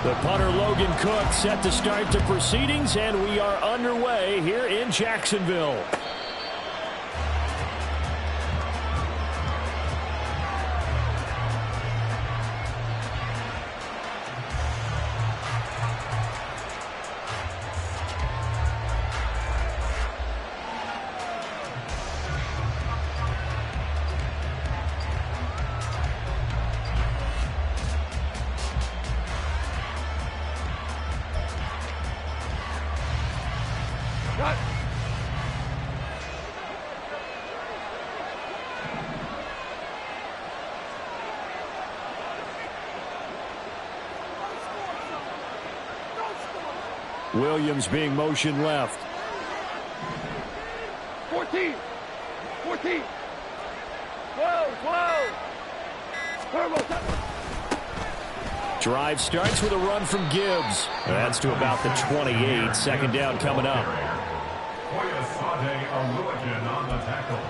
The punter Logan Cook set to start the proceedings, and we are underway here in Jacksonville. Williams being motion left. 14. 14. 12. 12. Drive starts with a run from Gibbs. That's to about the 28. Second down coming up. Oyasade Aluakin on the tackle.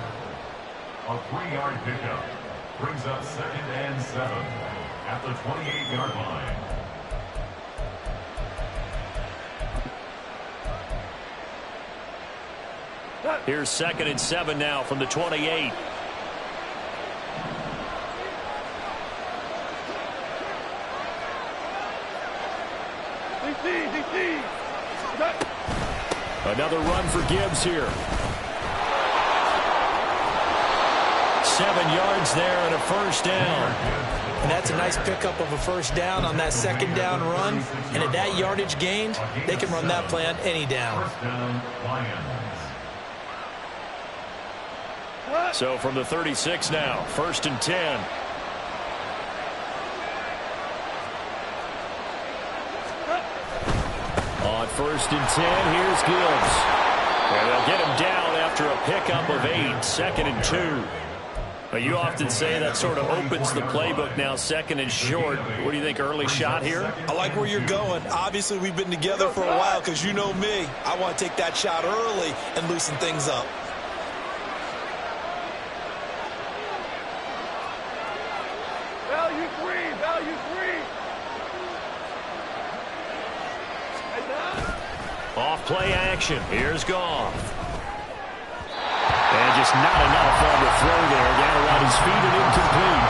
A 3-yard pickup brings up 2nd and 7 at the 28-yard line. Here's 2nd and 7 now from the 28. Another run for Gibbs here. 7 yards there and a first down. And that's a nice pickup of a first down on that second down run. And at that yardage gained, they can run that play on any down. So from the 36 now, 1st and 10. On 1st and 10, here's Gibbs. And they'll get him down after a pickup of 8, 2nd and 2. But you often say that sort of opens the playbook now, 2nd and short. What do you think, early shot here? I like where you're going. Obviously, we've been together for a while because you know me. I want to take that shot early and loosen things up. Value three. Off play action. Here's Goff. And just not enough on the throw there. Down around his feet and incomplete.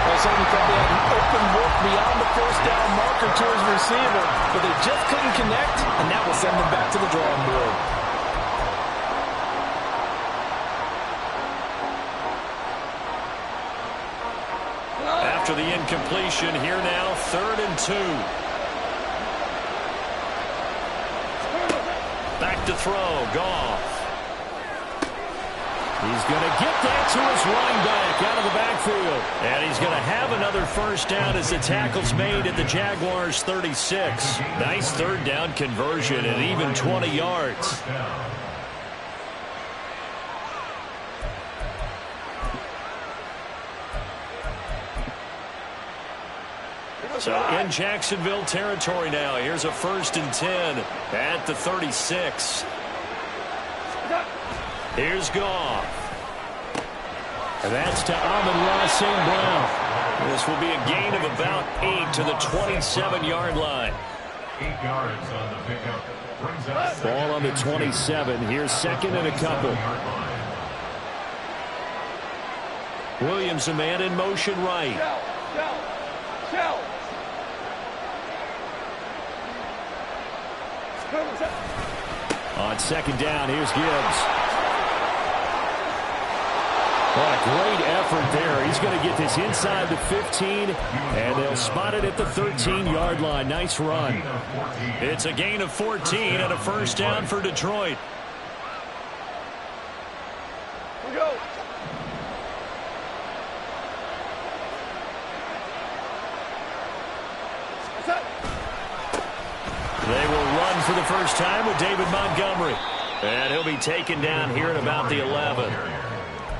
Well, certainly thought they had an open look beyond the first down marker to his receiver, but they just couldn't connect, and that will send them back to the drawing board. After the incompletion, here now, 3rd and 2. Back to throw, Goff. He's going to get that to his running back out of the backfield. And he's going to have another first down as the tackle's made at the Jaguars' 36. Nice 3rd down conversion and even 20 yards. So in Jacksonville territory now. Here's a 1st and 10 at the 36. Here's Goff. And that's to Amon-Ra St. Brown. This will be a gain of about 8 to the 27-yard line. 8 yards on the pickup. Ball on the 27. Here's 2nd and a couple. Williams, a man in motion right. Shell. On 2nd down, here's Gibbs. What a great effort there. He's going to get this inside the 15, and they'll spot it at the 13-yard line. Nice run. It's a gain of 14 and a first down for Detroit. We go. They will run for the first time with David Montgomery. And he'll be taken down here at about the 11.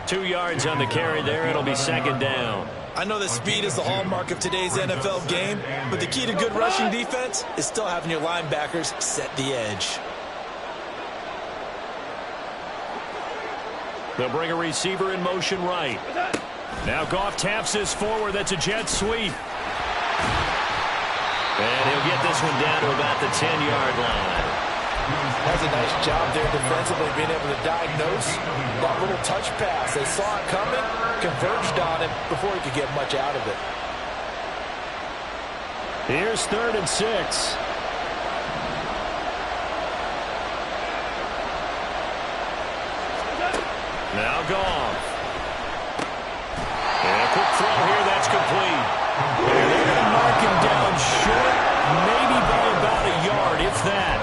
2 yards on the carry there. It'll be 2nd down. I know that speed is the hallmark of today's NFL game, but the key to good rushing defense is still having your linebackers set the edge. They'll bring a receiver in motion right. Now Goff taps this forward. That's a jet sweep. And he'll get this one down to about the 10-yard line. That's a nice job there defensively, being able to diagnose that little touch pass. They saw it coming, converged on it before he could get much out of it. Here's 3rd and 6. Now Goff. And a quick throw here, that's complete. And they're going to mark him down short, maybe by about a yard, if that.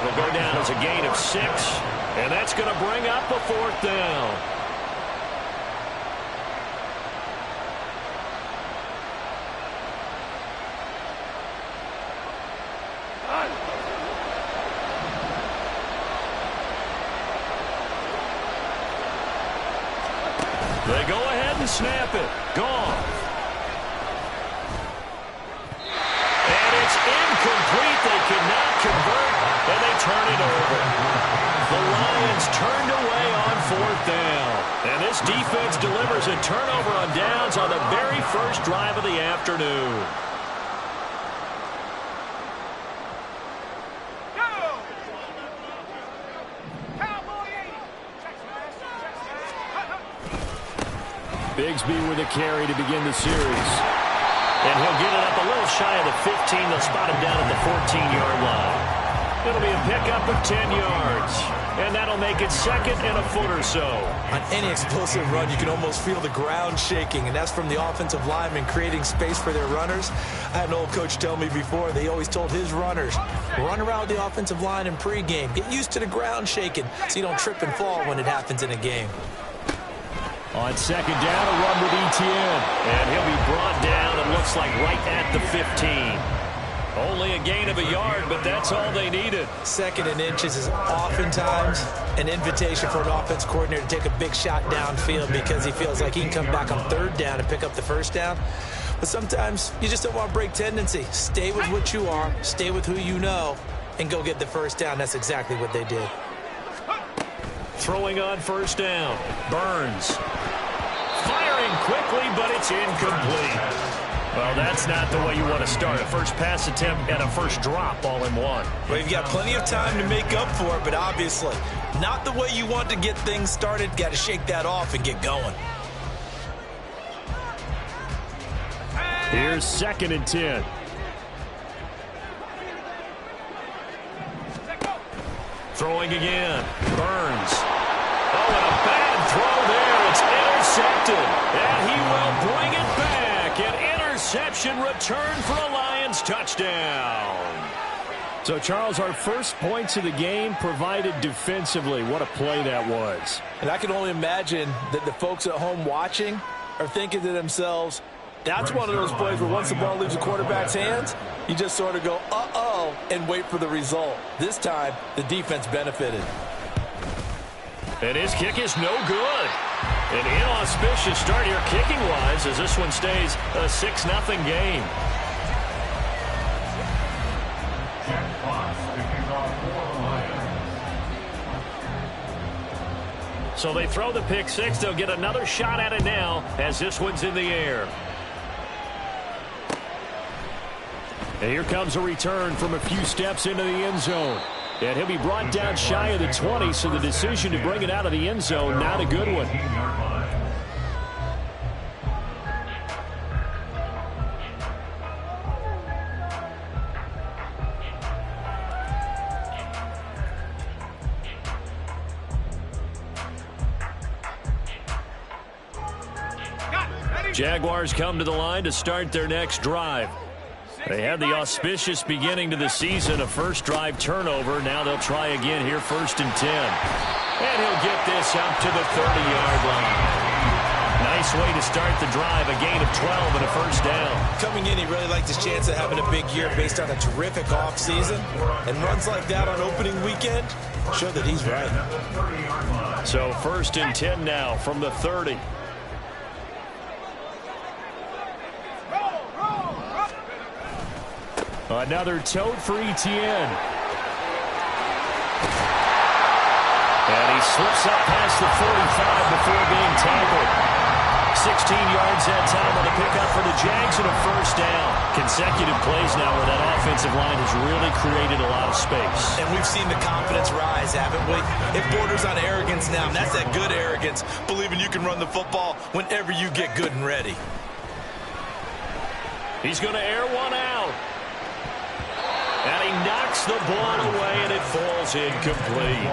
It'll go down as a gain of 6, and that's going to bring up a 4th down. They go ahead and snap it. Goff. And it's incomplete. They cannot convert, and they turn it over. The Lions turned away on 4th down. And this defense delivers a turnover on downs on the very first drive of the afternoon. Bigsby with a carry to begin the series. And he'll get it up a little shy of the 15. They'll spot him down at the 14-yard line. It'll be a pickup of 10 yards. And that'll make it 2nd and a foot or so. On any explosive run, you can almost feel the ground shaking, and that's from the offensive linemen creating space for their runners. I had an old coach tell me before, they always told his runners, run around the offensive line in pregame. Get used to the ground shaking so you don't trip and fall when it happens in a game. On 2nd down, a run with Etienne. And he'll be brought down, it looks like right at the 15. Only a gain of a yard, but that's all they needed. 2nd and inches is oftentimes an invitation for an offense coordinator to take a big shot downfield because he feels like he can come back on 3rd down and pick up the 1st down. But sometimes you just don't want to break tendency. Stay with what you are, stay with who you know, and go get the 1st down. That's exactly what they did. Throwing on 1st down. Burns. Firing quickly, but it's incomplete. Well, that's not the way you want to start. A first pass attempt and a first drop all in one. Well, you've got plenty of time to make up for it, but obviously not the way you want to get things started. Got to shake that off and get going. Here's 2nd and 10. Throwing again. Burns. Oh, and a bad throw there. It's intercepted. And he will bring it back. An interception return for a Lions touchdown. So, Charles, our first points of the game provided defensively. What a play that was. And I can only imagine that the folks at home watching are thinking to themselves, that's one of those plays where once the ball leaves the quarterback's hands, you just sort of go, uh-oh, and wait for the result. This time, the defense benefited. And his kick is no good. An inauspicious start here kicking-wise as this one stays a 6-0 game. Jack Fox picking off for the Lions. So they throw the pick 6. They'll get another shot at it now as this one's in the air. And here comes a return from a few steps into the end zone. And he'll be brought down shy of the 20, so the decision to bring it out of the end zone, not a good one. Jaguars come to the line to start their next drive. They had the auspicious beginning to the season, a first drive turnover. Now they'll try again here, 1st and 10. And he'll get this up to the 30-yard line. Nice way to start the drive, a gain of 12 and a first down. Coming in, he really liked his chance of having a big year based on a terrific offseason. And runs like that on opening weekend show that he's right. So 1st and 10 now from the 30. Another tote for Etienne. And he slips up past the 45 before being tackled. 16 yards that time on the pickup for the Jags and a first down. Consecutive plays now where that offensive line has really created a lot of space. And we've seen the confidence rise, haven't we? It borders on arrogance now, and that's that good arrogance, believing you can run the football whenever you get good and ready. He's going to air one out. And he knocks the ball away, and it falls incomplete.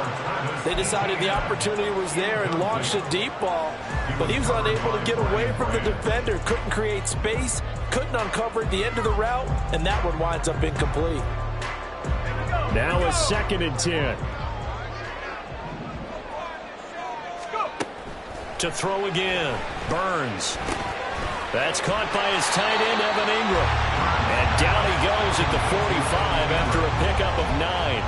They decided the opportunity was there and launched a deep ball, but he was unable to get away from the defender, couldn't create space, couldn't uncover at the end of the route, and that one winds up incomplete. Now a 2nd and 10. To throw again. Burns. That's caught by his tight end, Evan Ingram. And down he goes at the 45 after a pickup of 9.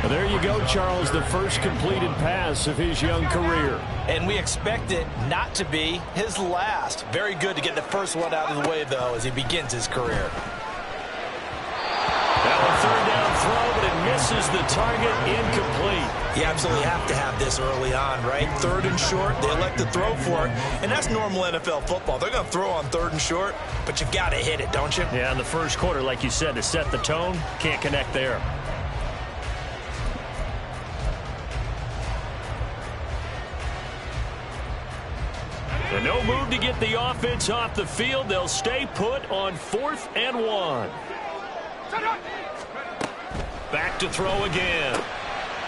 Well, there you go, Charles, the first completed pass of his young career. And we expect it not to be his last. Very good to get the first one out of the way, though, as he begins his career. Now a 3rd down throw, but it misses the target, incomplete. You absolutely have to have this early on, right? 3rd and short, they elect to throw for it, and that's normal NFL football. They're going to throw on 3rd and short, but you got to hit it, don't you? Yeah, in the first quarter, like you said, to set the tone, can't connect there. And no move to get the offense off the field. They'll stay put on 4th and 1. Back to throw again.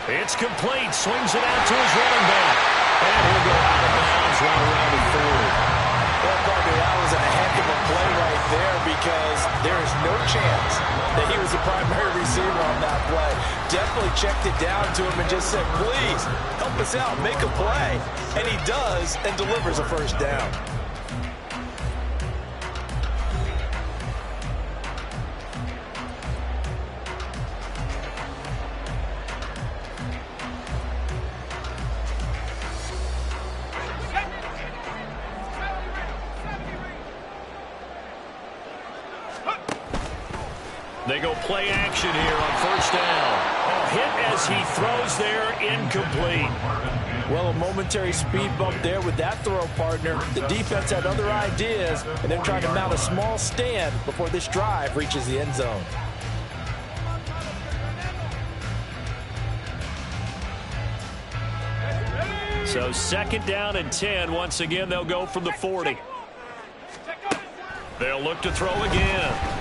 It's complete. Swings it out to his running back. And he'll go out of bounds right around the 40. Well, partner, that was a heck of a play right there because there is no chance that he was the primary receiver on that play. Definitely checked it down to him and just said, please, help us out, make a play. And he does and delivers a first down. They go play action here on 1st down. A hit as he throws there, incomplete. Well, a momentary speed bump there with that throw, partner. The defense had other ideas, and they're trying to mount a small stand before this drive reaches the end zone. So 2nd down and 10. Once again, they'll go from the 40. They'll look to throw again.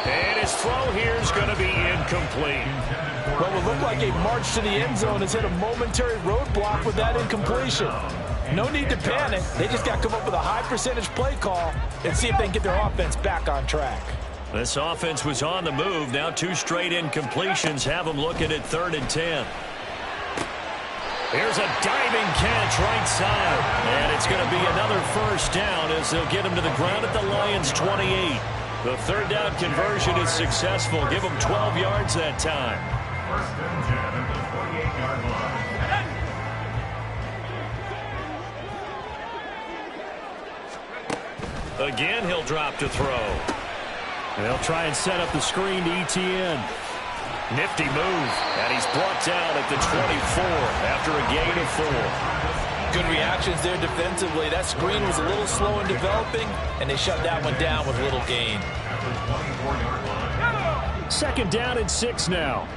And his throw here is going to be incomplete. What would look like a march to the end zone has hit a momentary roadblock with that incompletion. No need to panic. They just got to come up with a high percentage play call and see if they can get their offense back on track. This offense was on the move. Now 2 straight incompletions have them looking at 3rd and 10. Here's a diving catch right side. And it's going to be another first down as they'll get him to the ground at the Lions' 28. The 3rd down conversion is successful. Give them 12 yards that time. 1st and 10 at the 28-yard line. Again, he'll drop to throw. They'll try and set up the screen to Etienne. Nifty move, and he's brought down at the 24 after a gain of 4. Good reactions there defensively. That screen was a little slow in developing, and they shut that one down with little gain. 2nd down and 6 now.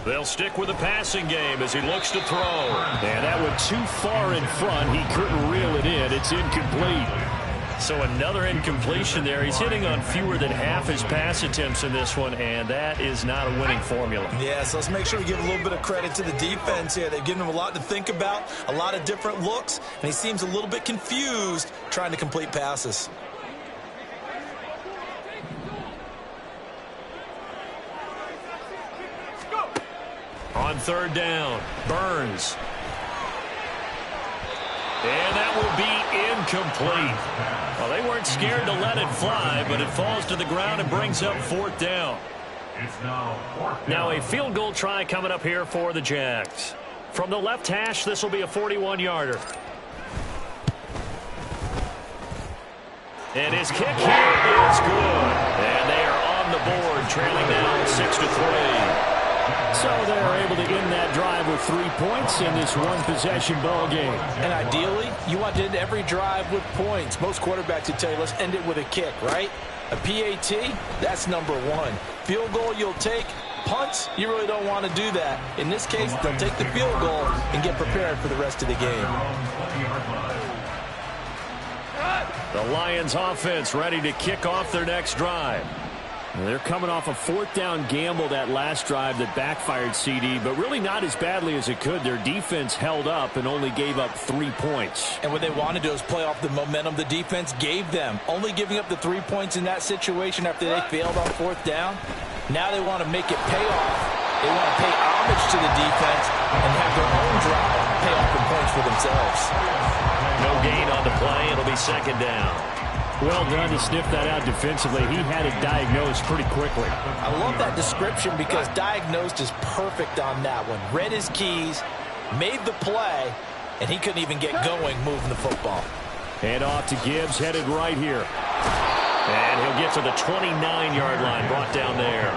They'll stick with the passing game as he looks to throw. And that went too far in front. He couldn't reel it in. It's incomplete. So another incompletion there. He's hitting on fewer than half his pass attempts in this one, and that is not a winning formula. Yeah, so let's make sure we give a little bit of credit to the defense here. They've given him a lot to think about, a lot of different looks, and he seems a little bit confused trying to complete passes. On 3rd down, Burns. And that will be incomplete. Well, they weren't scared to let it fly, but it falls to the ground and brings up 4th down. It's now 4th down. Now a field goal try coming up here for the Jags. From the left hash, this will be a 41-yarder. And his kick here is good. And they are on the the board, trailing now 6-3. So they're able to end that drive with 3 points in this one-possession ball game. And ideally, you want to end every drive with points. Most quarterbacks would tell you, let's end it with a kick, right? A PAT, that's number one. Field goal you'll take. Punts, you really don't want to do that. In this case, they'll take the field goal and get prepared for the rest of the game. The Lions offense ready to kick off their next drive. They're coming off a 4th down gamble that last drive that backfired, CD, but really not as badly as it could. Their defense held up and only gave up 3 points. And what they wanted to do is play off the momentum the defense gave them. Only giving up the 3 points in that situation after they failed on 4th down. Now they want to make it pay off. They want to pay homage to the defense and have their own drive pay off in points for themselves. No gain on the play. It'll be 2nd down. Well done to sniff that out defensively. He had it diagnosed pretty quickly. I love that description because diagnosed is perfect on that one. Read his keys, made the play, and he couldn't even get going moving the football. Hand off to Gibbs, headed right here. And he'll get to the 29-yard line, brought down there.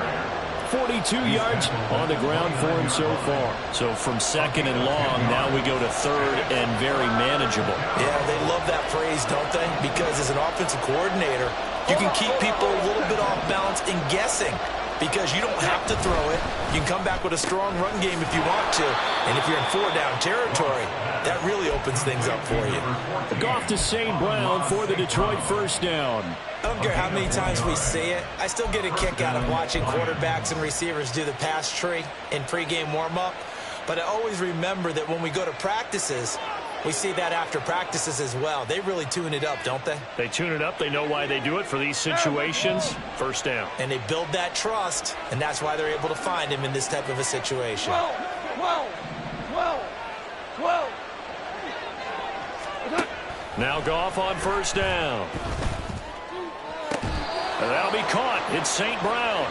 42 yards on the ground for him so far. So from 2nd and long, now we go to 3rd and very manageable. Yeah, they love that phrase, don't they? Because as an offensive coordinator, you can keep people a little bit off balance and guessing because you don't have to throw it. You can come back with a strong run game if you want to. And if you're in 4-down territory, that really opens things up for you. Goff to St. Brown for the Detroit 1st down. I don't care how many times we see it. I still get a kick out of watching quarterbacks and receivers do the pass tree in pregame warm-up. But I always remember that when we go to practices, we see that after practices as well. They really tune it up, don't they? They tune it up. They know why they do it for these situations. 1st down. And they build that trust, and that's why they're able to find him in this type of a situation. 12. Now Goff on 1st down. And that'll be caught. It's St. Brown.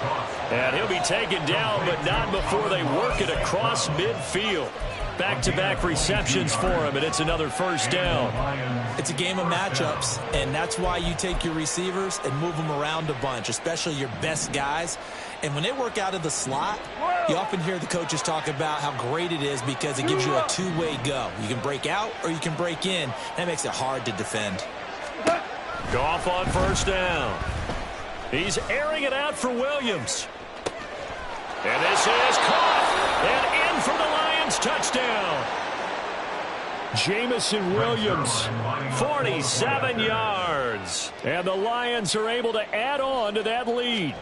And he'll be taken down, but not before they work it across midfield. Back-to-back receptions for him, and it's another 1st down. It's a game of matchups, and that's why you take your receivers and move them around a bunch, especially your best guys. And when they work out of the slot, you often hear the coaches talk about how great it is because it gives you a two-way go. You can break out or you can break in. That makes it hard to defend. Goff on 1st down. He's airing it out for Williams. And this is caught. And in for the Lions touchdown. Jamison Williams, 47 yards. And the Lions are able to add on to that lead.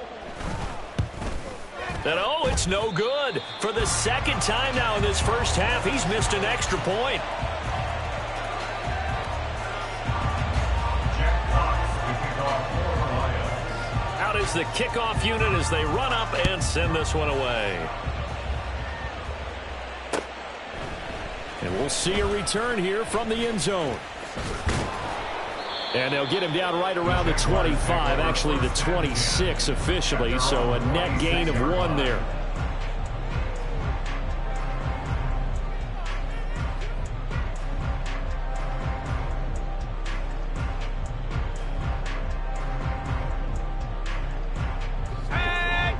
And oh, it's no good. For the 2nd time now in this 1st half, he's missed an extra point. Out is the kickoff unit as they run up and send this one away. And we'll see a return here from the end zone. And they'll get him down right around the 25, actually the 26 officially, so a net gain of 1 there.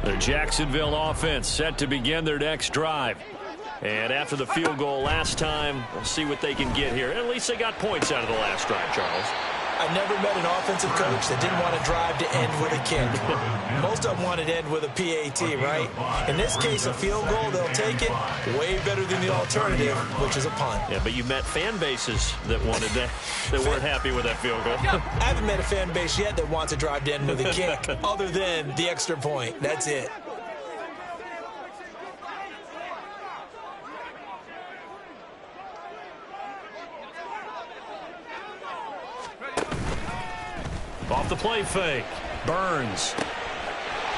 The Jacksonville offense set to begin their next drive. And after the field goal last time, we'll see what they can get here. At least they got points out of the last drive, Charles. I've never met an offensive coach that didn't want to drive to end with a kick. Most of them wanted to end with a PAT, right? In this case, a field goal, they'll take it. Way better than the alternative, which is a punt. Yeah, but you met fan bases that wanted that, that weren't happy with that field goal. I haven't met a fan base yet that wants to drive to end with a kick, other than the extra point. That's it. Off the play fake. Burns.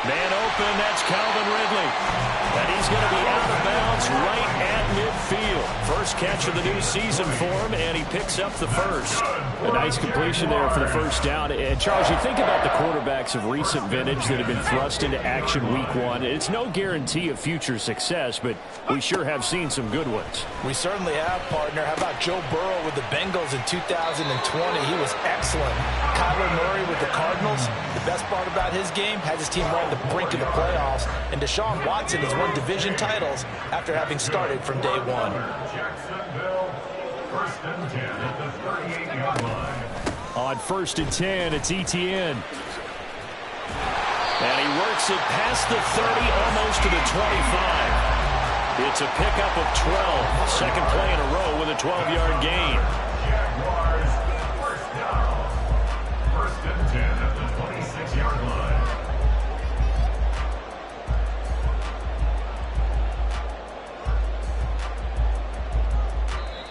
Man open, that's Calvin Ridley. And he's going to be out of bounds right at midfield. First catch of the new season for him, and he picks up the first. A nice completion there for the first down. And, Charles, you think about the quarterbacks of recent vintage that have been thrust into action week one. It's no guarantee of future success, but we sure have seen some good ones. We certainly have, partner. How about Joe Burrow with the Bengals in 2020? He was excellent. Kyler Murray with the Cardinals. The best part about his game, has his team right at the brink of the playoffs. And Deshaun Watson has won division titles after having started from day one. Jacksonville, 1st and 10 at the 38-yard line. On 1st and 10, it's Etienne. And he works it past the 30, almost to the 25. It's a pickup of 12. Second play in a row with a 12-yard gain. Jaguars, first down. 1st and 10 at the 26-yard line.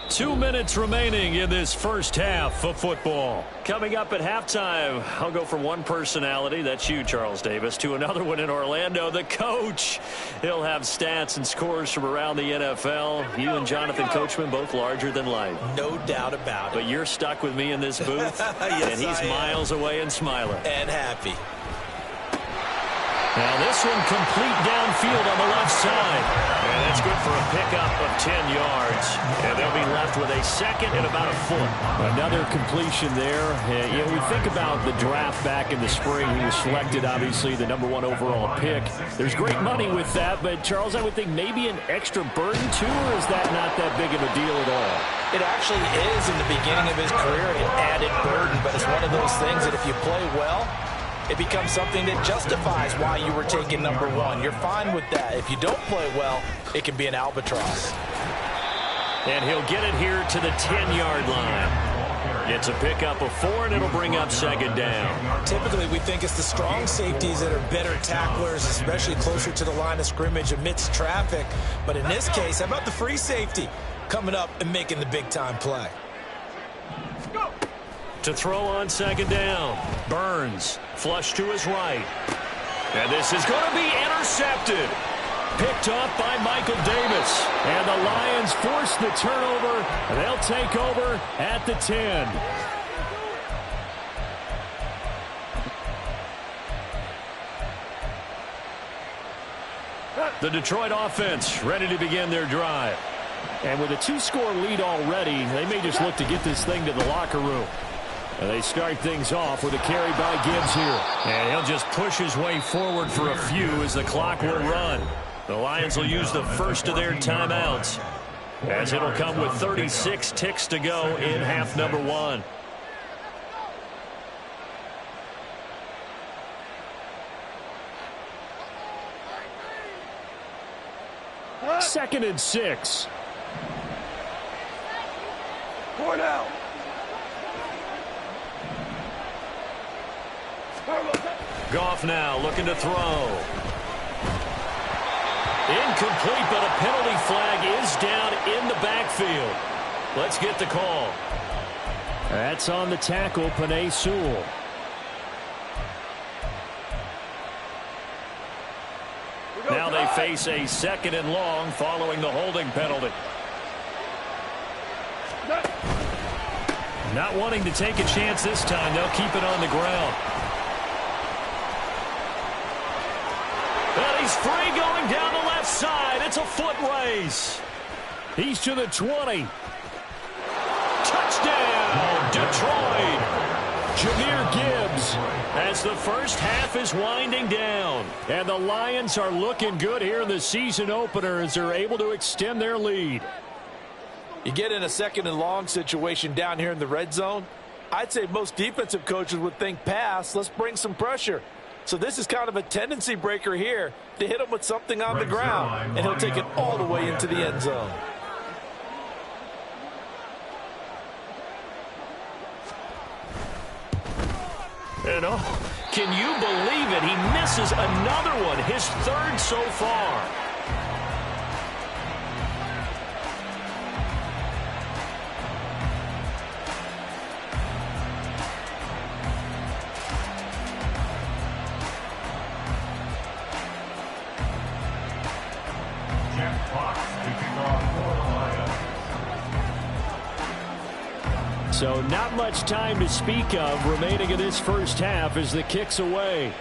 2 minutes remaining in this first half of football. Coming up at halftime, I'll go from one personality, that's you, Charles Davis, to another one in Orlando, the coach. He'll have stats and scores from around the NFL. You and Jonathan Coachman, both larger than life. No doubt about it. But you're stuck with me in this booth, Yes, and he's miles away and smiling. And happy. Now this one complete downfield on the left side. And that's good for a pickup of 10 yards. And they'll be left with a second and about a foot. Another completion there. You know, we think about the draft back in the spring. He was selected, obviously, the #1 overall pick. There's great money with that, but, Charles, I would think maybe an extra burden, too, or is that not that big of a deal at all? It actually is in the beginning of his career, an added burden, but it's one of those things that if you play well, it becomes something that justifies why you were taken #1. You're fine with that. If you don't play well, it can be an albatross. And he'll get it here to the 10-yard line. It's a pickup of 4, and it'll bring up second down. Typically, we think it's the strong safeties that are better tacklers, especially closer to the line of scrimmage amidst traffic. But in this case, how about the free safety coming up and making the big-time play? To throw on second down. Burns, flush to his right. And this is going to be intercepted. Picked off by Michael Davis. And the Lions force the turnover. And they'll take over at the 10. The Detroit offense ready to begin their drive. And with a 2-score lead already, they may just look to get this thing to the locker room. And they start things off with a carry by Gibbs here. And he'll just push his way forward for a few as the clock will run. The Lions will use the first of their timeouts, as it'll come with 36 ticks to go in half number 1. Second and 6. Cornell. Goff now looking to throw. Incomplete, but a penalty flag is down in the backfield. Let's get the call. That's on the tackle, Penei Sewell. Now they face a second and long following the holding penalty. Not wanting to take a chance this time, they'll keep it on the ground. And he's free going down the left side. It's a foot race. He's to the 20. Touchdown, Detroit. Jahmyr Gibbs, as the first half is winding down. And the Lions are looking good here in the season opener as they're able to extend their lead. You get in a second and long situation down here in the red zone, I'd say most defensive coaches would think pass, let's bring some pressure. So this is kind of a tendency breaker here to hit him with something on the ground, and he'll take it all the way into the end zone. And can you believe it? He misses another one, his third so far. So not much time to speak of remaining in this first half as the kick's away.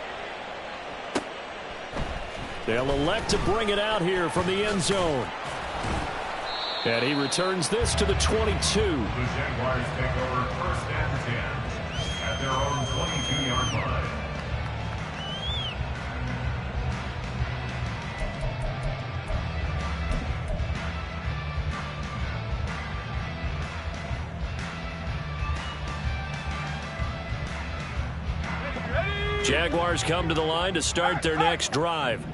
They'll elect to bring it out here from the end zone. And he returns this to the 22. The Jaguars take over 1st and 10 at their own 22-yard line. Jaguars come to the line to start their next drive.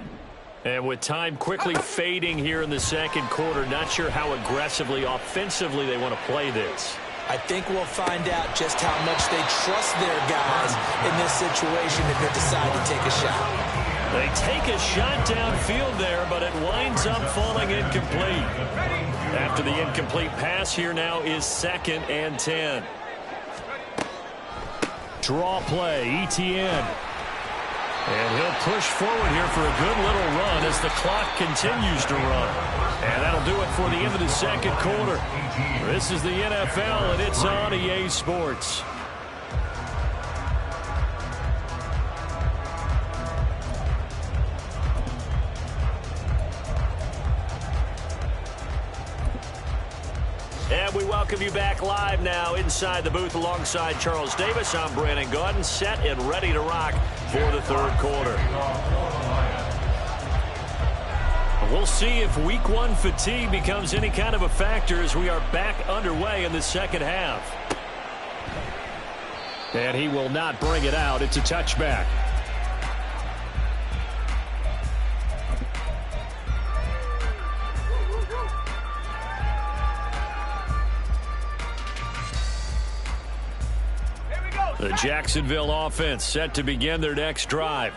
And with time quickly fading here in the second quarter, not sure how aggressively, offensively they want to play this. I think we'll find out just how much they trust their guys in this situation if they decide to take a shot. They take a shot downfield there, but it winds up falling incomplete. After the incomplete pass, here now is 2nd and 10. Draw play, Etienne. And he'll push forward here for a good little run as the clock continues to run. And that'll do it for the end of the second quarter. This is the NFL, and it's on EA Sports. And we welcome you back live now inside the booth alongside Charles Davis. I'm Brandon Gaudin, set and ready to rock for the third quarter. We'll see if week 1 fatigue becomes any kind of a factor as we are back underway in the second half. And he will not bring it out. It's a touchback. The Jacksonville offense set to begin their next drive.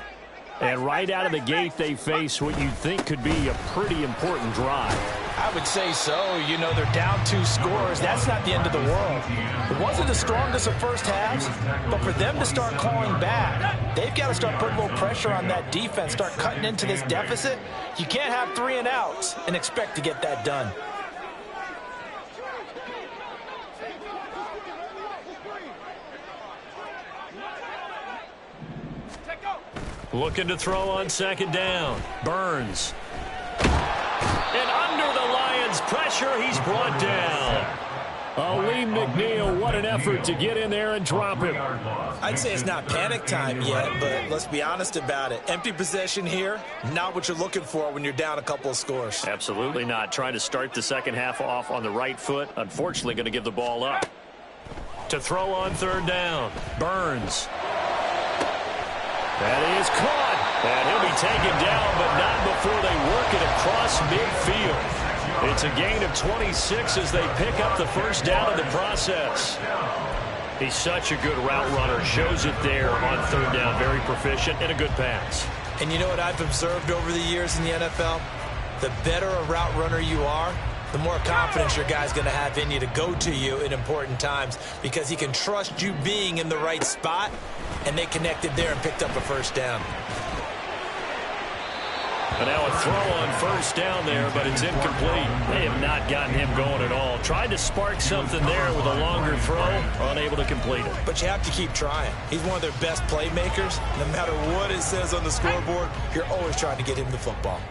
And right out of the gate, they face what you'd think could be a pretty important drive. I would say so. You know, they're down 2 scores. That's not the end of the world. It wasn't the strongest of first halves, but for them to start clawing back, they've got to start putting a little pressure on that defense, start cutting into this deficit. You can't have 3 and outs and expect to get that done. Looking to throw on 2nd down. Burns. And under the Lions' pressure, he's brought down. Aleem McNeil, what an effort to get in there and drop him. I'd say it's not panic time yet, but let's be honest about it. Empty possession here, not what you're looking for when you're down a couple of scores. Absolutely not. Trying to start the second half off on the right foot. Unfortunately, going to give the ball up. To throw on 3rd down. Burns. That is caught. And he'll be taken down, but not before they work it across midfield. It's a gain of 26 as they pick up the first down in the process. He's such a good route runner. Shows it there on 3rd down. Very proficient and a good pass. And you know what I've observed over the years in the NFL? The better a route runner you are, the more confidence your guy's going to have in you to go to you in important times because he can trust you being in the right spot, and they connected there and picked up a first down. And now a throw on 1st down there, but it's incomplete. They have not gotten him going at all. Tried to spark something there with a longer throw, unable to complete it. But you have to keep trying. He's one of their best playmakers. No matter what it says on the scoreboard, you're always trying to get him the football.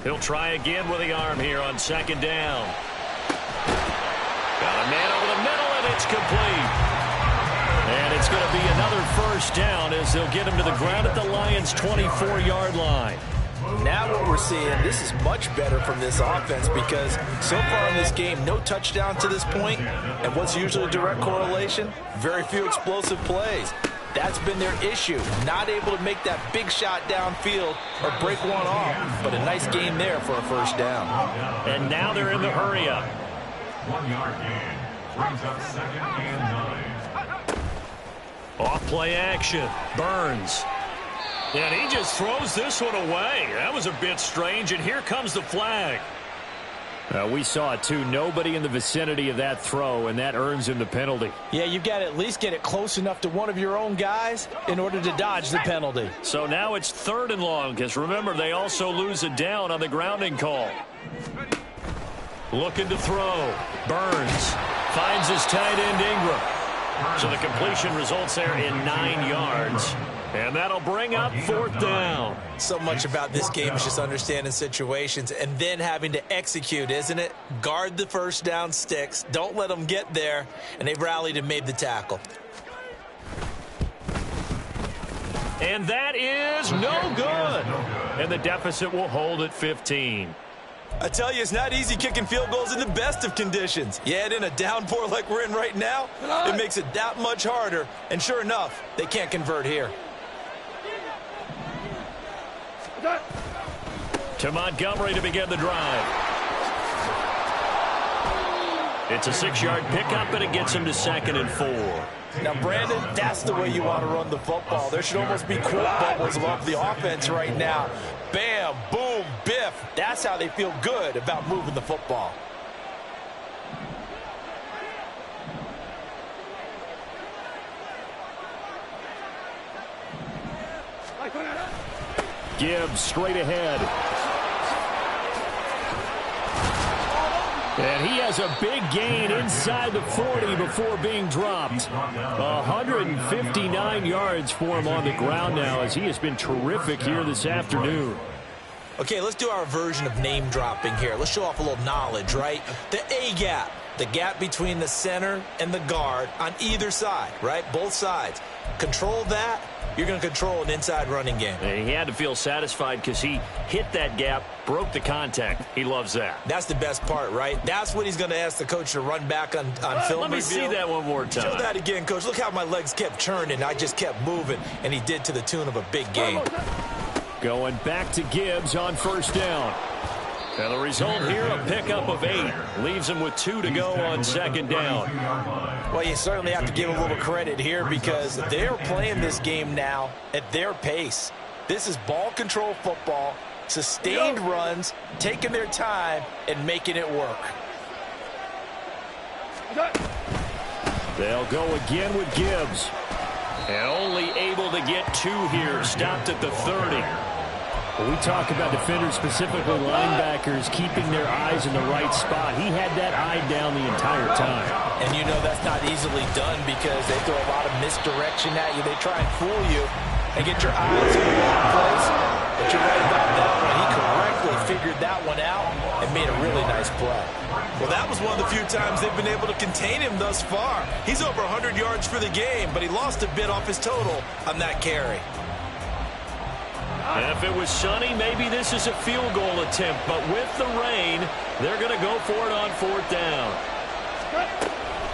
He'll try again with the arm here on 2nd down. Got a man over the middle, and it's complete. And it's going to be another first down as they'll get him to the ground at the Lions' 24-yard line. Now what we're seeing, this is much better from this offense because so far in this game, no touchdown to this point, and what's usually a direct correlation? Very few explosive plays. That's been their issue, not able to make that big shot downfield or break one off, but a nice game there for a first down. And now they're in the hurry-up. 1-yard gain brings up 2nd and 9. Off play action. Burns. And he just throws this one away. That was a bit strange, and here comes the flag. We saw it too. Nobody in the vicinity of that throw, and that earns him the penalty. Yeah, you've got to at least get it close enough to one of your own guys in order to dodge the penalty. So now it's 3rd and long, because remember, they also lose a down on the grounding call. Looking to throw. Burns finds his tight end Ingram. So the completion results there in 9 yards. And that'll bring up 4th down. So much about this game is just understanding situations and then having to execute, isn't it? Guard the first down sticks. Don't let them get there. And they've rallied and made the tackle. And that is no good. And the deficit will hold at 15. I tell you, it's not easy kicking field goals in the best of conditions. You add in a downpour like we're in right now, it makes it that much harder. And sure enough, they can't convert here. To Montgomery to begin the drive. It's a 6-yard pickup, and it gets him to 2nd and 4. Now, Brandon, that's the way you want to run the football. There should almost be quote bubbles above the offense right now. Bam, boom, biff. That's how they feel good about moving the football. Gibbs straight ahead. And he has a big gain inside the 40 before being dropped. 159 yards for him on the ground now, as he has been terrific here this afternoon. Okay, let's do our version of name dropping here. Let's show off a little knowledge, right? The A-gap, the gap between the center and the guard on either side, right? Both sides. Control that, you're going to control an inside running game. And he had to feel satisfied because he hit that gap, broke the contact. He loves that. That's the best part, right? That's what he's going to ask the coach to run back on film Let me review. see that one more time. Show that again, coach. Look how my legs kept churning. I just kept moving, and he did to the tune of a big game. Going back to Gibbs on 1st down. And the result here, a pickup of 8. Leaves him with 2 to go on 2nd down. Well, you certainly have to give a little credit here because they're playing this game now at their pace. This is ball control football, sustained runs, taking their time, and making it work. They'll go again with Gibbs. And only able to get 2 here. Stopped at the 30. When we talk about defenders, specifically linebackers, keeping their eyes in the right spot, he had that eye down the entire time. And you know that's not easily done because they throw a lot of misdirection at you. They try and fool you and get your eyes in the wrong place. But you're right about that one. He correctly figured that one out and made a really nice play. Well, that was one of the few times they've been able to contain him thus far. He's over 100 yards for the game, but he lost a bit off his total on that carry. And if it was sunny, maybe this is a field goal attempt. But with the rain, they're going to go for it on 4th down.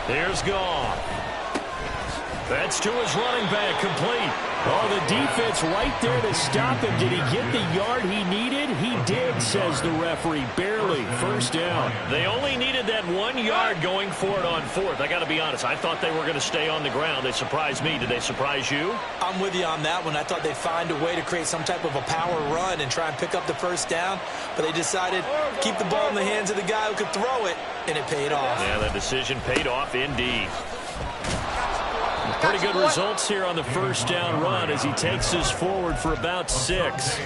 Here's Goff. That's to his running back, complete. Oh, the defense right there to stop him. Did he get the yard he needed? He did, says the referee. Barely. 1st down. They only needed that 1 yard going for it on 4th. I got to be honest. I thought they were going to stay on the ground. They surprised me. Did they surprise you? I'm with you on that one. I thought they'd find a way to create some type of a power run and try and pick up the 1st down, but they decided to keep the ball in the hands of the guy who could throw it, and it paid off. Yeah, that decision paid off indeed. Pretty good results here on the 1st down run as he takes us forward for about 6.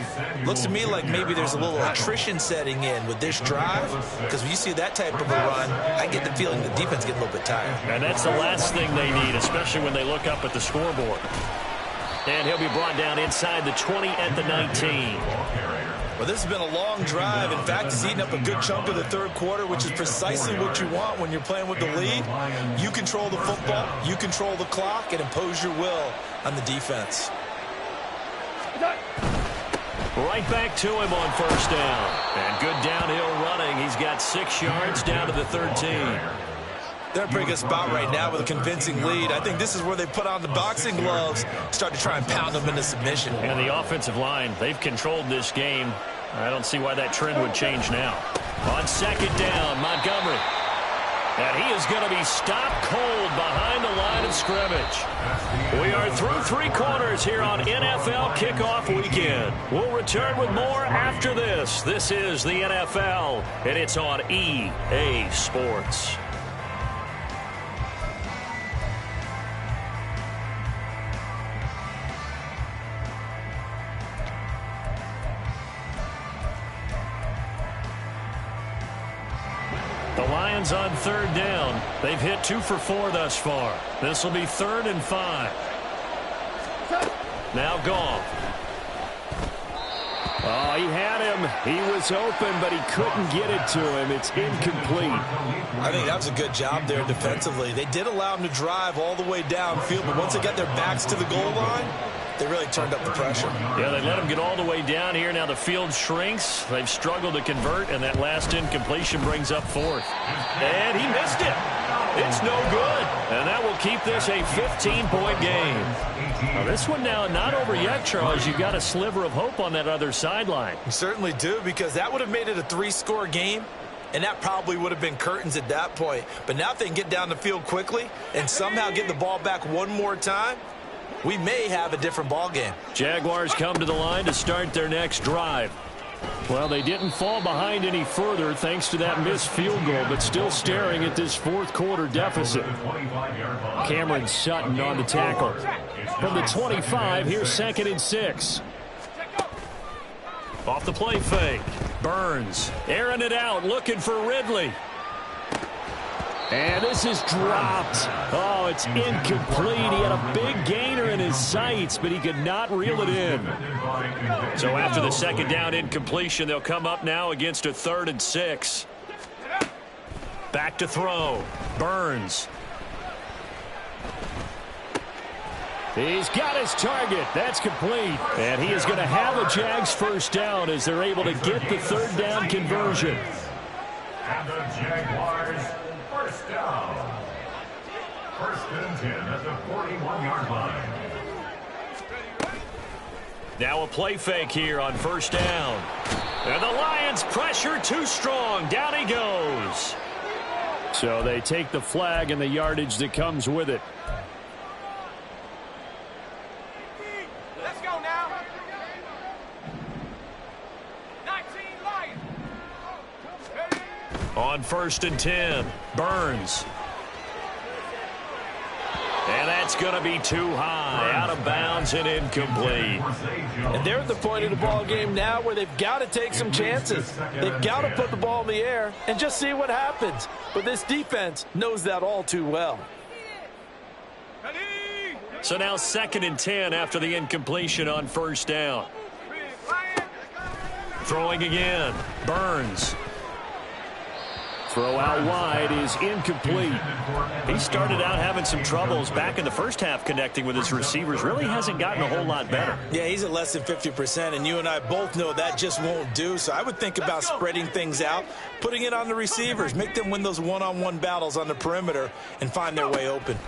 Looks to me like maybe there's a little attrition setting in with this drive, because when you see that type of a run, I get the feeling the defense gets a little bit tired. And that's the last thing they need, especially when they look up at the scoreboard. And he'll be brought down inside the 20 at the 19. Well, this has been a long drive. In fact, it's eaten up a good chunk of the 3rd quarter, which is precisely what you want when you're playing with the lead. You control the football, you control the clock, and impose your will on the defense. Right back to him on 1st down. And good downhill running. He's got 6 yards down to the 13. They're in a pretty good spot right now with a convincing lead. I think this is where they put on the boxing gloves, start to try and pound them into submission. And the offensive line, they've controlled this game. I don't see why that trend would change now. On 2nd down, Montgomery. And he is going to be stopped cold behind the line of scrimmage. We are through 3 quarters here on NFL Kickoff Weekend. We'll return with more after this. This is the NFL, and it's on EA Sports. The Lions on 3rd down. They've hit 2 for 4 thus far. This will be 3rd and 5. Now Goff. Oh, he had him. He was open, but he couldn't get it to him. It's incomplete. I think that was a good job there defensively. They did allow him to drive all the way downfield, but once they got their backs to the goal line, they really turned up the pressure. Yeah, they let him get all the way down here. Now the field shrinks. They've struggled to convert, and that last incompletion brings up 4th. And he missed it. It's no good. And that will keep this a 15-point game. Now this one now not over yet, Charles. You've got a sliver of hope on that other sideline. You certainly do, because that would have made it a 3-score game, and that probably would have been curtains at that point. But now if they can get down the field quickly and somehow get the ball back one more time, we may have a different ball game. Jaguars come to the line to start their next drive. Well, they didn't fall behind any further thanks to that missed field goal, but still staring at this 4th quarter deficit. Cameron Sutton on the tackle. From the 25, here's 2nd and 6. Off the play fake. Burns airing it out, looking for Ridley. And this is dropped. Oh, it's incomplete. He had a big gainer in his sights, but he could not reel it in. So after the 2nd down incompletion, they'll come up now against a 3rd and 6. Back to throw. Burns. He's got his target. That's complete. And he is going to have a Jags 1st down as they're able to get the 3rd down conversion. And the Jaguars 1st down. 1st and 10 at the 41-yard line. Now a play fake here on 1st down. And the Lions pressure too strong. Down he goes. So they take the flag and the yardage that comes with it. Let's go now. 19 Lions. On 1st and 10, Burns. And that's going to be too high, out of bounds and incomplete. And they're at the point of the ball game now where they've got to take some chances. They've got to put the ball in the air and just see what happens. But this defense knows that all too well. So now 2nd and 10 after the incompletion on 1st down. Throwing again, Burns. Throw out wide is incomplete. He started out having some troubles back in the 1st half connecting with his receivers. Really hasn't gotten a whole lot better. Yeah, he's at less than 50%, and you and I both know that just won't do. So I would think about spreading things out, putting it on the receivers, make them win those one-on-one battles on the perimeter and find their way open.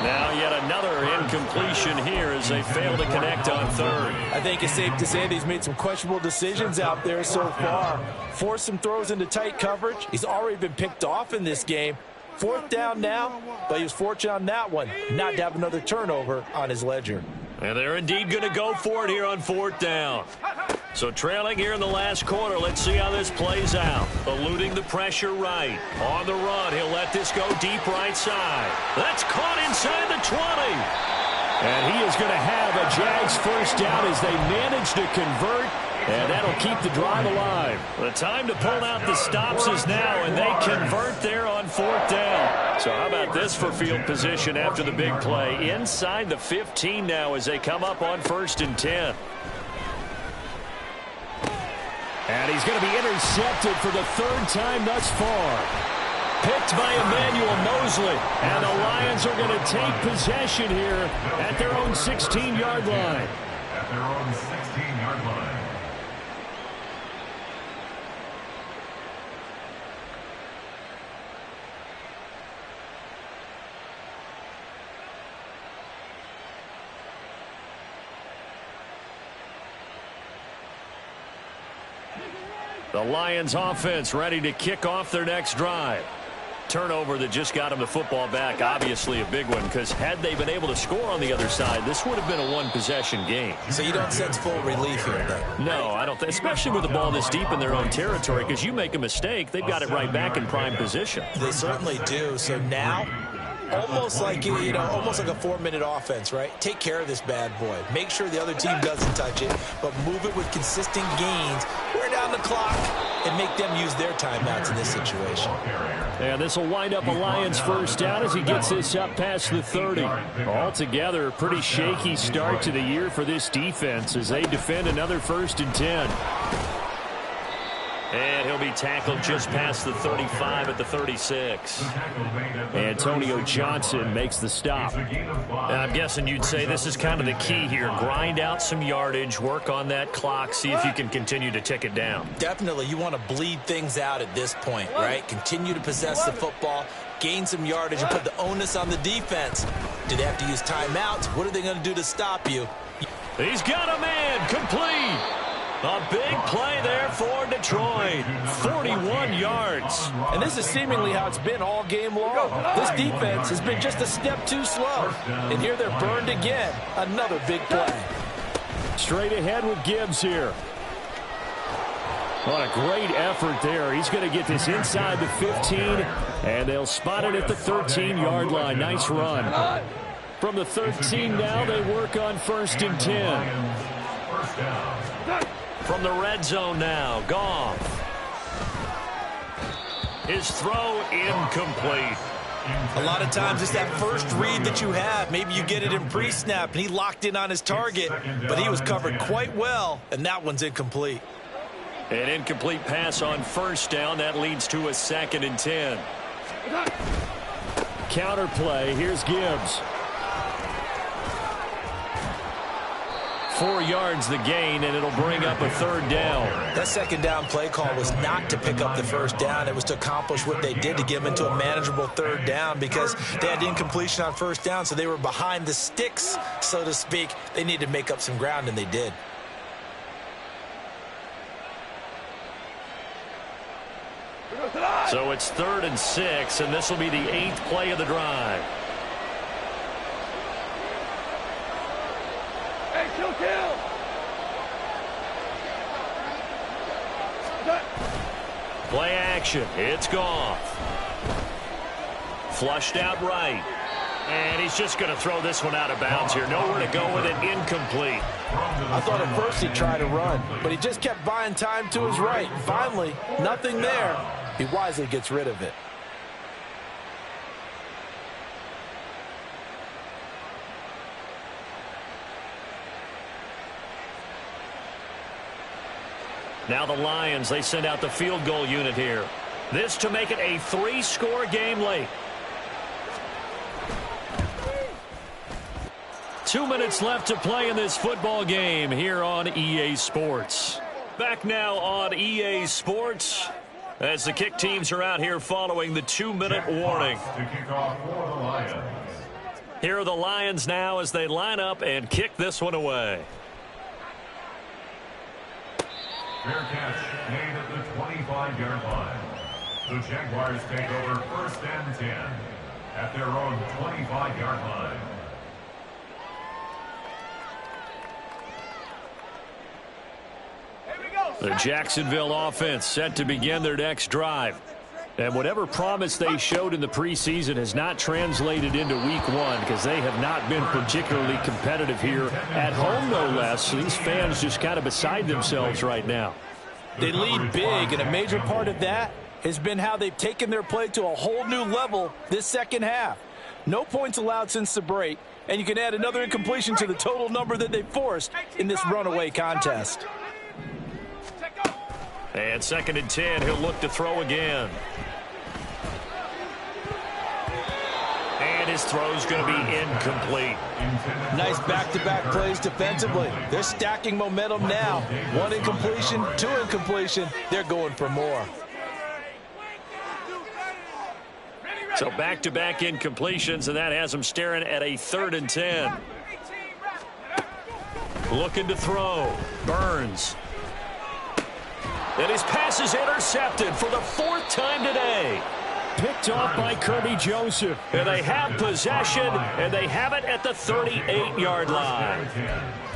Now yet another incompletion here as they fail to connect on 3rd. I think it's safe to say that he's made some questionable decisions out there so far. Forced some throws into tight coverage. He's already been picked off in this game. 4th down now, but he was fortunate on that one, not to have another turnover on his ledger. And they're indeed going to go for it here on 4th down. So trailing here in the last quarter, let's see how this plays out. Eluding the pressure right. On the run, he'll let this go deep right side. That's caught inside the 20. And he is going to have a Jags 1st down as they manage to convert. And that'll keep the drive alive. The time to pull out the stops is now, and they convert there on 4th down. So how about this for field position after the big play? Inside the 15 now as they come up on 1st and 10. And he's going to be intercepted for the 3rd time thus far. Picked by Emmanuel Mosley. And the Lions are going to take possession here at their own 16-yard line. At their own 16-yard line. The Lions offense ready to kick off their next drive. Turnover that just got them the football back, obviously a big one, because had they been able to score on the other side, this would have been a one-possession game. So you don't sense full relief here, though? No, I don't think, especially with the ball this deep in their own territory, because you make a mistake, they've got it right back in prime position. They certainly do. So now, almost like almost like a 4-minute offense, right? Take care of this bad boy. Make sure the other team doesn't touch it, but move it with consistent gains. Wear down the clock and make them use their timeouts in this situation. And this will wind up a Lions first down as he gets this up past the 30. Altogether, a pretty shaky start to the year for this defense as they defend another 1st and 10. And he'll be tackled just past the 35 at the 36. Antonio Johnson makes the stop. And I'm guessing you'd say this is kind of the key here. Grind out some yardage, work on that clock, see if you can continue to tick it down. Definitely, you want to bleed things out at this point, right? Continue to possess the football, gain some yardage, and put the onus on the defense. Do they have to use timeouts? What are they going to do to stop you? He's got a man, complete. A big play there for Detroit. 41 yards. And this is seemingly how it's been all game long. This defense has been just a step too slow. And here they're burned again. Another big play. Straight ahead with Gibbs here. What a great effort there. He's going to get this inside the 15, and they'll spot it at the 13-yard line. Nice run. From the 13 now, they work on 1st and 10. First down. From the red zone now, Goff. His throw incomplete. A lot of times it's that first read that you have. Maybe you get it in pre-snap, and he locked in on his target, but he was covered quite well, and that one's incomplete. An incomplete pass on 1st down. That leads to a 2nd and 10. Counter play. Here's Gibbs. 4 yards the gain, and it'll bring up a 3rd down. That 2nd down play call was not to pick up the 1st down. It was to accomplish what they did to get them into a manageable 3rd down because they had incompletion on 1st down, so they were behind the sticks, so to speak. They needed to make up some ground, and they did. So it's 3rd and 6, and this will be the 8th play of the drive. Play action. It's Goff. Flushed out right. And he's just going to throw this one out of bounds here. Nowhere to go with it. Incomplete. I thought at first he'd try to run, but he just kept buying time to his right. Finally, nothing there. He wisely gets rid of it. Now the Lions, they send out the field goal unit here. This to make it a 3-score game late. 2 minutes left to play in this football game here on EA Sports. Back now on EA Sports as the kick teams are out here following the 2-minute warning. To kick off for the Lions. Here are the Lions now as they line up and kick this one away. Fair catch made at the 25-yard line. The Jaguars take over 1st and 10 at their own 25-yard line. The Jacksonville offense set to begin their next drive. And whatever promise they showed in the preseason has not translated into week 1 because they have not been particularly competitive here at home, no less. So these fans just kind of beside themselves right now. They lead big, and a major part of that has been how they've taken their play to a whole new level this second half. No points allowed since the break, and you can add another incompletion to the total number that they forced in this runaway contest. And 2nd and 10, he'll look to throw again. And his throw's going to be incomplete. Nice back-to-back plays defensively. They're stacking momentum now. 1 incompletion, 2 incompletion. They're going for more. So back-to-back incompletions, and that has them staring at a 3rd and 10. Looking to throw. Burns. And his pass is intercepted for the 4th time today. Picked off by Kirby Joseph. And they have possession, and they have it at the 38-yard line.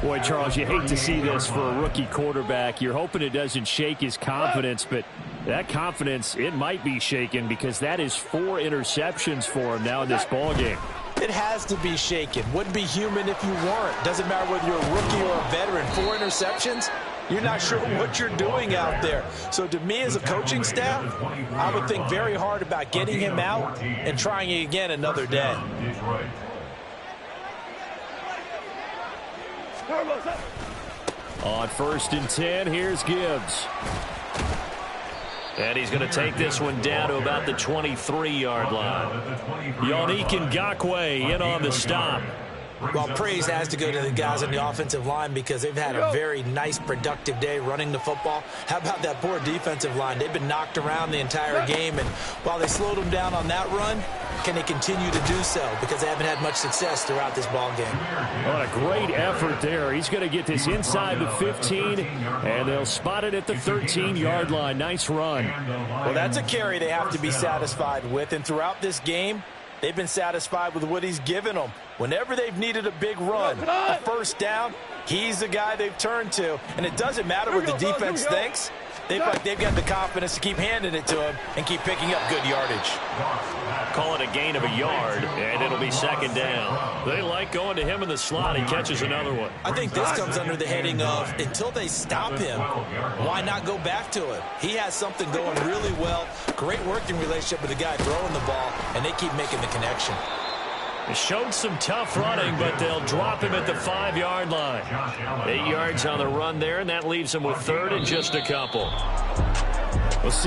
Boy, Charles, you hate to see this for a rookie quarterback. You're hoping it doesn't shake his confidence, but that confidence, it might be shaken because that is 4 interceptions for him now in this ballgame. It has to be shaken. Wouldn't be human if you weren't. Doesn't matter whether you're a rookie or a veteran. 4 interceptions, you're not sure what you're doing out there. So to me as a coaching staff, I would think very hard about getting him out and trying it again another day. On 1st and 10, here's Gibbs. And he's going to take this one down to about the 23-yard line. Yannick Ngakoue in on the stop. Well, praise has to go to the guys on the offensive line because they've had a very nice, productive day running the football. How about that poor defensive line? They've been knocked around the entire game, and while they slowed them down on that run, can they continue to do so? Because they haven't had much success throughout this ball game. What a great effort there. He's going to get this inside the 15, and they'll spot it at the 13-yard line. Nice run. Well, that's a carry they have to be satisfied with, and throughout this game, they've been satisfied with what he's given them. Whenever they've needed a big run, a 1st down, he's the guy they've turned to. And it doesn't matter what the defense thinks. They've got the confidence to keep handing it to him and keep picking up good yardage. Call it a gain of a yard, and it'll be 2nd down. They like going to him in the slot. He catches another one. I think this comes under the heading of until they stop him, why not go back to it? He has something going really well. Great working relationship with the guy throwing the ball, and they keep making the connection. It showed some tough running, but they'll drop him at the 5-yard line. 8 yards on the run there, and that leaves him with 3rd and just a couple. We'll see.